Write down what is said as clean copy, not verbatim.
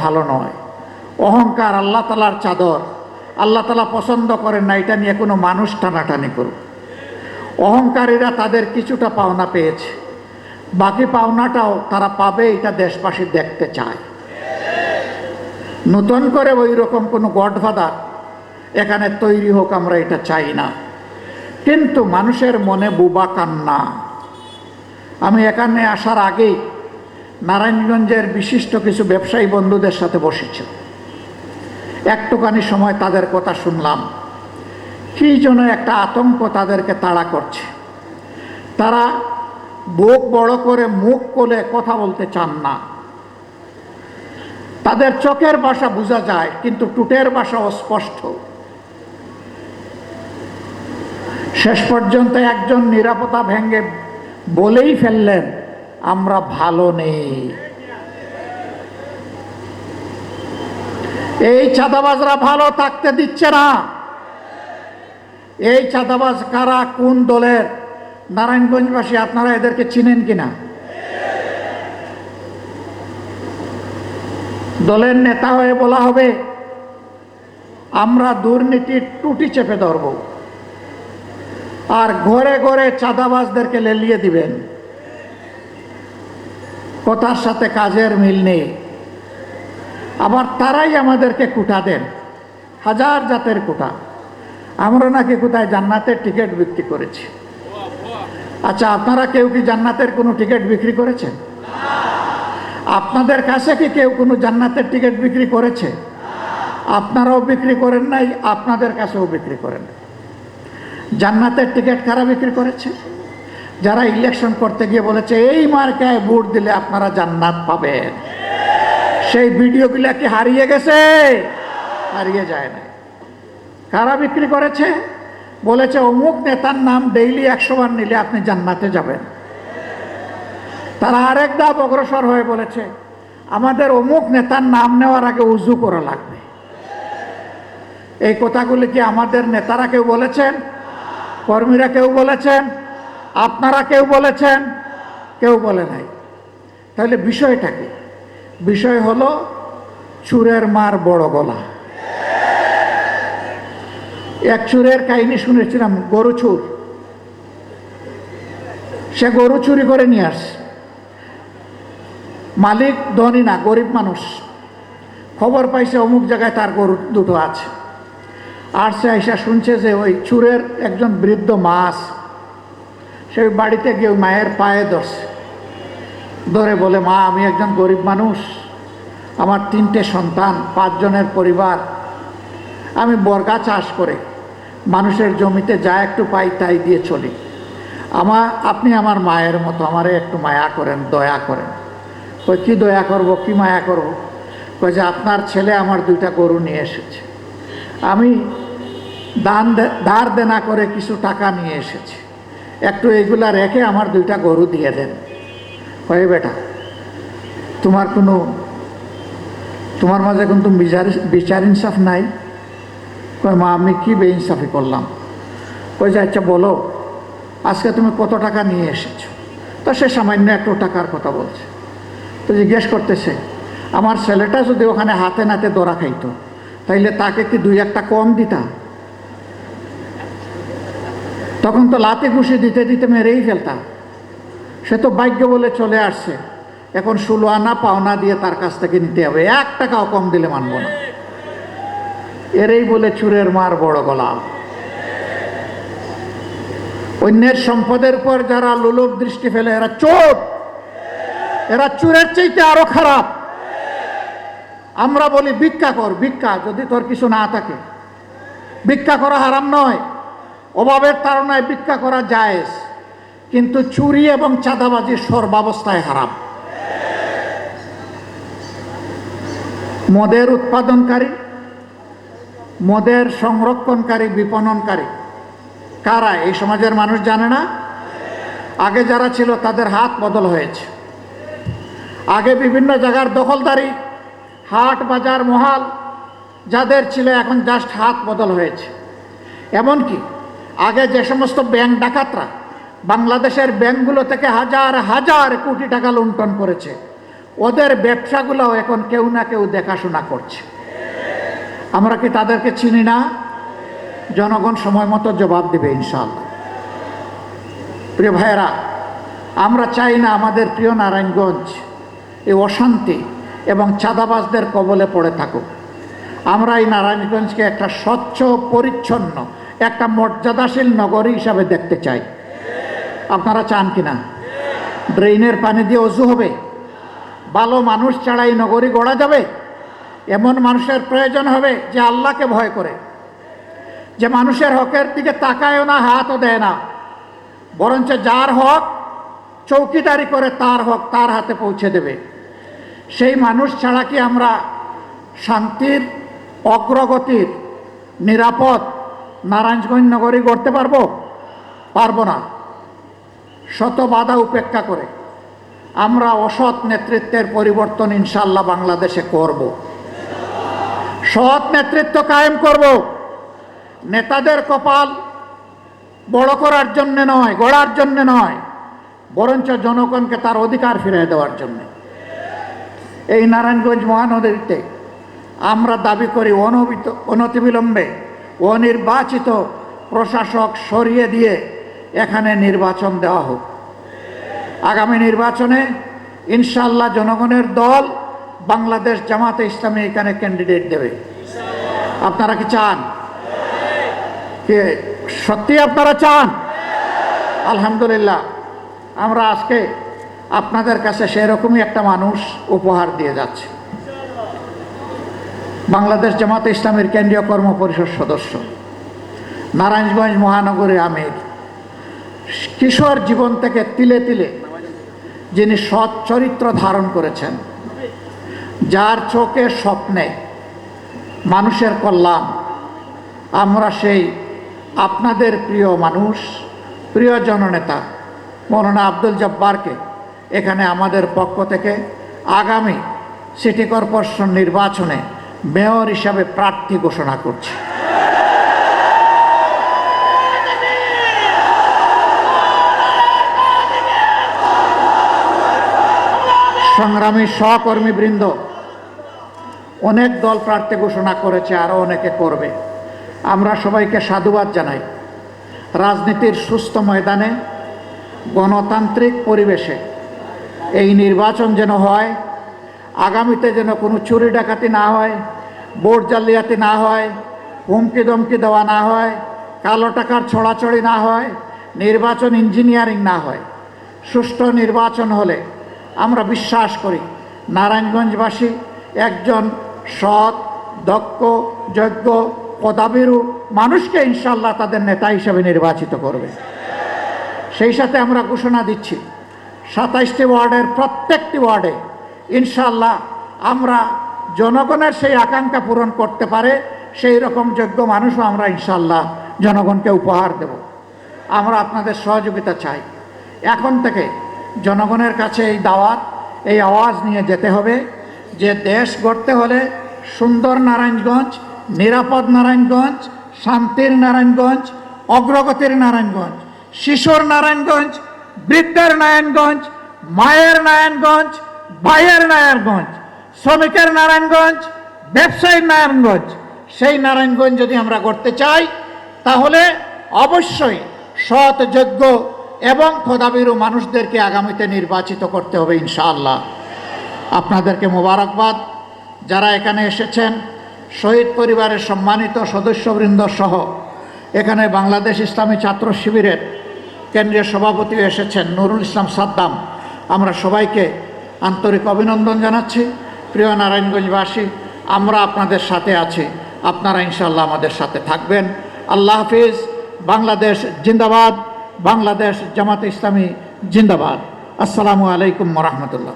ভালো নয়। অহংকার আল্লাহ তালার চাদর, আল্লাহ তালা পছন্দ করেন না এটা নিয়ে কোনো মানুষ টানাটানি করুক। অহংকারীরা তাদের কিছুটা পাওনা পেয়েছে, বাকি পাওনাটাও তারা পাবে, এটা দেশবাসী দেখতে চায়। নতুন করে ওই রকম কোনো গডফাদার এখানে তৈরি হোক, আমরা এটা চাই না। কিন্তু মানুষের মনে বুবা কান্না। আমি এখানে আসার আগেই নারায়ণগঞ্জের বিশিষ্ট কিছু ব্যবসায়ী বন্ধুদের সাথে বসেছি। একটুখানি সময় তাদের কথা শুনলাম। কী যেন একটা আতঙ্ক তাদেরকে তাড়া করছে। তারা বুক বড় করে মুখ খুলে কথা বলতে চান না। তাদের চোখের ভাষা বোঝা যায়, কিন্তু টুটের ভাষা অস্পষ্ট। শেষ পর্যন্ত একজন নিরাপত্তা ভেঙে বলেই ফেললেন, আমরা ভালো নেই। এই চাঁদাবাজরা ভালো থাকতে দিচ্ছে না। এই চাঁদাবাজ কারা, কোন দলের? নারায়ণগঞ্জবাসী আপনারা এদেরকে চিনেন কিনা? দলের নেতা হয়ে বলা হবে আমরা দুর্নীতির টুটি চেপে ধরব, আর ঘরে ঘরে চাঁদাবাজদেরকে লেলিয়ে দিবেন। কথার সাথে কাজের মিল নেই। আবার তারাই আমাদেরকে কুটা দেন, হাজার জাতের কুটা। আমরা নাকি কোথায় জান্নাতের টিকিট বিক্রি করেছি। আচ্ছা, আপনারা কেউ কি জান্নাতের কোনো টিকিট বিক্রি করেছেন? আপনাদের কাছে কি কেউ কোনো জান্নাতের টিকিট বিক্রি করেছে? আপনারাও বিক্রি করেন নাই, আপনাদের কাছেও বিক্রি করেন নাই। জান্নাতের টিকিট কারা বিক্রি করেছে? যারা ইলেকশন করতে গিয়ে বলেছে এই মার্কায় ভোট দিলে আপনারা জান্নাত পাবেন। সেই ভিডিওগুলা কি হারিয়ে গেছে? হারিয়ে যায় না। কারা বিক্রি করেছে? বলেছে অমুক নেতার নাম ডেইলি 100 বার নিলে আপনি জান্নাতে যাবেন। তারা আরেক ধাপ অগ্রসর হয়ে বলেছে আমাদের অমুক নেতার নাম নেওয়ার আগে উজু করা লাগবে। এই কথাগুলি কি আমাদের নেতারা কেউ বলেছেন? কর্মীরা কেউ বলেছেন? আপনারা কেউ বলেছেন? কেউ বলে নাই। তাহলে বিষয়টা কি? বিষয় হলো চুরের মার বড় গলা। এক চুরের কাহিনী শুনেছিলাম, গরু চুর। সে গরু চুরি করে নিয়ে আসে। মালিক ধনী না, গরিব মানুষ। খবর পাইছে অমুক জায়গায় তার গরু দুটো আছে। আর সে আইসা শুনছে যে ওই চুরের একজন বৃদ্ধ মা আছে। সে বাড়িতে গিয়ে মায়ের পায়ে ধরছে, ধরে বলে মা আমি একজন গরিব মানুষ, আমার 3টে সন্তান, 5 জনের পরিবার। আমি বর্গা চাষ করে মানুষের জমিতে যা একটু পাই তাই দিয়ে চলি। আপনি আমার মায়ের মতো, আমারে একটু মায়া করেন, দয়া করেন। কই কি দয়া করব, কি মায়া করব? কই যে আপনার ছেলে আমার 2টা গরু নিয়ে এসেছে, আমি ধার দেনা করে কিছু টাকা নিয়ে এসেছি, একটু এইগুলা রেখে আমার 2টা গরু দিয়ে দেন। কই বেটা তোমার মাঝে কিন্তু বিচার ইনসাফ নাই। কই মা আমি কি বেইনসাফি করলাম? কই যে আচ্ছা বলো আজকে তুমি কত টাকা নিয়ে এসেছো? তো সে সামান্য একটু টাকার কথা বলছে। তো জিজ্ঞেস করতেছে আমার ছেলেটা যদি ওখানে হাতে নাতে ধরা খাইতো তাইলে তাকে কি 2-1টা কম দিতা? তখন তো লাতে ঘুষি দিতে দিতে মেরেই ফেলতাম। সে তো ভাগ্য বলে চলে আসছে, এখন 16 আনা পাওনা দিয়ে তার কাছ থেকে নিতে হবে, 1 টাকাও কম দিলে মানব না। এরই বলে চুরের মার বড় গলা। অন্যের সম্পদের উপর যারা লোলুপ দৃষ্টি ফেলে এরা চোর, এরা চুরের চাইতে আরো খারাপ। আমরা বলি ভিক্ষা কর, ভিক্ষা যদি তোর কিছু না থাকে। ভিক্ষা করা হারাম নয়, অভাবের তাড়নায় ভিক্ষা করা জায়েজ, কিন্তু চুরি এবং চাঁদাবাজি সর্বাবস্থায় হারাম। মদের উৎপাদনকারী, মদের সংরক্ষণকারী, বিপণনকারী কারা এই সমাজের মানুষ জানে না। আগে যারা ছিল তাদের হাত বদল হয়েছে। আগে বিভিন্ন জায়গার দখলদারি, হাট বাজার মহাল যাদের ছিল এখন জাস্ট হাত বদল হয়েছে। এমনকি আগে যে সমস্ত ব্যাংক ডাকাতরা বাংলাদেশের ব্যাংকগুলো থেকে হাজার হাজার কোটি টাকা লুণ্ঠন করেছে, ওদের ব্যবসাগুলোও এখন কেউ না কেউ দেখাশোনা করছে। আমরা কি তাদেরকে চিনি না? জনগণ সময় মতো জবাব দেবে ইনশাআল্লাহ। প্রিয় ভাইয়েরা, আমরা চাই না আমাদের প্রিয় নারায়ণগঞ্জ এই অশান্তি এবং চাঁদাবাজদের কবলে পড়ে থাকুক। আমরা এই নারায়ণগঞ্জকে একটা স্বচ্ছ পরিচ্ছন্ন একটা মর্যাদাশীল নগরী হিসাবে দেখতে চাই। আপনারা চান কিনা? ড্রেনের পানি দিয়ে অজু হবে? ভালো মানুষ ছাড়া এই নগরী গড়া যাবে? এমন মানুষের প্রয়োজন হবে যে আল্লাহকে ভয় করে, যে মানুষের হকের দিকে তাকায়ও না, হাতও দেয় না, বরঞ্চ যার হক চৌকিদারি করে তার হক তার হাতে পৌঁছে দেবে। সেই মানুষ ছাড়া কি আমরা শান্তির, অগ্রগতির, নিরাপদ নারায়ণগঞ্জ নগরী গড়তে পারবো? পারবো না। শত বাধা উপেক্ষা করে আমরা অসৎ নেতৃত্বের পরিবর্তন ইনশাআল্লাহ বাংলাদেশে করব। সৎ নেতৃত্ব কায়েম করব। নেতাদের কপাল বড় করার জন্য নয়, গড়ার জন্য নয়, বরঞ্চ জনগণকে তার অধিকার ফিরিয়ে দেওয়ার জন্য। এই নারায়ণগঞ্জ মহানগরীতে আমরা দাবি করি অনতিবিলম্বে অনির্বাচিত প্রশাসক সরিয়ে দিয়ে এখানে নির্বাচন দেওয়া হোক। আগামী নির্বাচনে ইনশাআল্লাহ জনগণের দল বাংলাদেশ জামাতে ইসলামী এখানে ক্যান্ডিডেট দেবে। আপনারা কি চান? সত্যি আপনারা চান? আলহামদুলিল্লাহ, আমরা আজকে আপনাদের কাছে সেরকমই একটা মানুষ উপহার দিয়ে যাচ্ছি। বাংলাদেশ জামাতে ইসলামীর কেন্দ্রীয় কর্ম পরিষদ সদস্য, নারায়ণগঞ্জ মহানগরীর আমির, কিশোর জীবন থেকে তিলে তিলে যিনি সৎ চরিত্র ধারণ করেছেন, যার চোখে স্বপ্নে মানুষের কল্যাণ, আমরা সেই আপনাদের প্রিয় মানুষ, প্রিয় জননেতা মৌলানা আব্দুল জব্বারকে এখানে আমাদের পক্ষ থেকে আগামী সিটি কর্পোরেশন নির্বাচনে মেয়র হিসাবে প্রার্থী ঘোষণা করছি। সংগ্রামী সহকর্মীবৃন্দ, অনেক দল প্রার্থী ঘোষণা করেছে, আরও অনেকে করবে। আমরা সবাইকে সাধুবাদ জানাই। রাজনীতির সুস্থ ময়দানে গণতান্ত্রিক পরিবেশে এই নির্বাচন যেন হয়, আগামীতে যেন কোনো চুরি ডাকাতি না হয়, ভোট জালিয়াতি না হয়, হুমকি ধমকি দেওয়া না হয়, কালো টাকার ছড়াছড়ি না হয়, নির্বাচন ইঞ্জিনিয়ারিং না হয়। সুষ্ঠু নির্বাচন হলে আমরা বিশ্বাস করি নারায়ণগঞ্জবাসী একজন সৎ, দক্ষ, যোগ্য, পদাবিরু মানুষকে ইনশাআল্লাহ তাদের নেতা হিসেবে নির্বাচিত করবে। সেই সাথে আমরা ঘোষণা দিচ্ছি 27টি ওয়ার্ডের প্রত্যেকটি ওয়ার্ডে ইনশাআল্লাহ আমরা জনগণের সেই আকাঙ্ক্ষা পূরণ করতে পারে সেই রকম যোগ্য মানুষও আমরা ইনশাআল্লাহ জনগণকে উপহার দেব। আমরা আপনাদের সহযোগিতা চাই। এখন থেকে জনগণের কাছে এই দাওয়াত, এই আওয়াজ নিয়ে যেতে হবে যে দেশ গড়তে হলে সুন্দর নারায়ণগঞ্জ, নিরাপদ নারায়ণগঞ্জ, শান্তির নারায়ণগঞ্জ, অগ্রগতির নারায়ণগঞ্জ, শিশুর নারায়ণগঞ্জ, বৃদ্ধের নারায়ণগঞ্জ, মায়ের নারায়ণগঞ্জ, ভাইয়ের নারায়ণগঞ্জ, শ্রমিকের নারায়ণগঞ্জ, ব্যবসায়ীর নারায়ণগঞ্জ, সেই নারায়ণগঞ্জ যদি আমরা করতে চাই তাহলে অবশ্যই সৎ, যোগ্য এবং খোদাবিরু মানুষদেরকে আগামীতে নির্বাচিত করতে হবে ইনশাআল্লাহ। আপনাদেরকে মোবারকবাদ। যারা এখানে এসেছেন, শহীদ পরিবারের সম্মানিত সদস্যবৃন্দ সহ এখানে বাংলাদেশ ইসলামী ছাত্র শিবিরের কেন্দ্রীয় সভাপতিও এসেছেন নুরুল ইসলাম সাদ্দাম, আমরা সবাইকে আন্তরিক অভিনন্দন জানাচ্ছি। প্রিয় নারায়ণগঞ্জবাসী, আমরা আপনাদের সাথে আছি, আপনারা ইনশাআল্লাহ আমাদের সাথে থাকবেন। আল্লাহ হাফিজ। বাংলাদেশ জিন্দাবাদ। বাংলাদেশ জামাতে ইসলামী জিন্দাবাদ। আসসালামু আলাইকুম ওয়া রাহমাতুল্লাহ।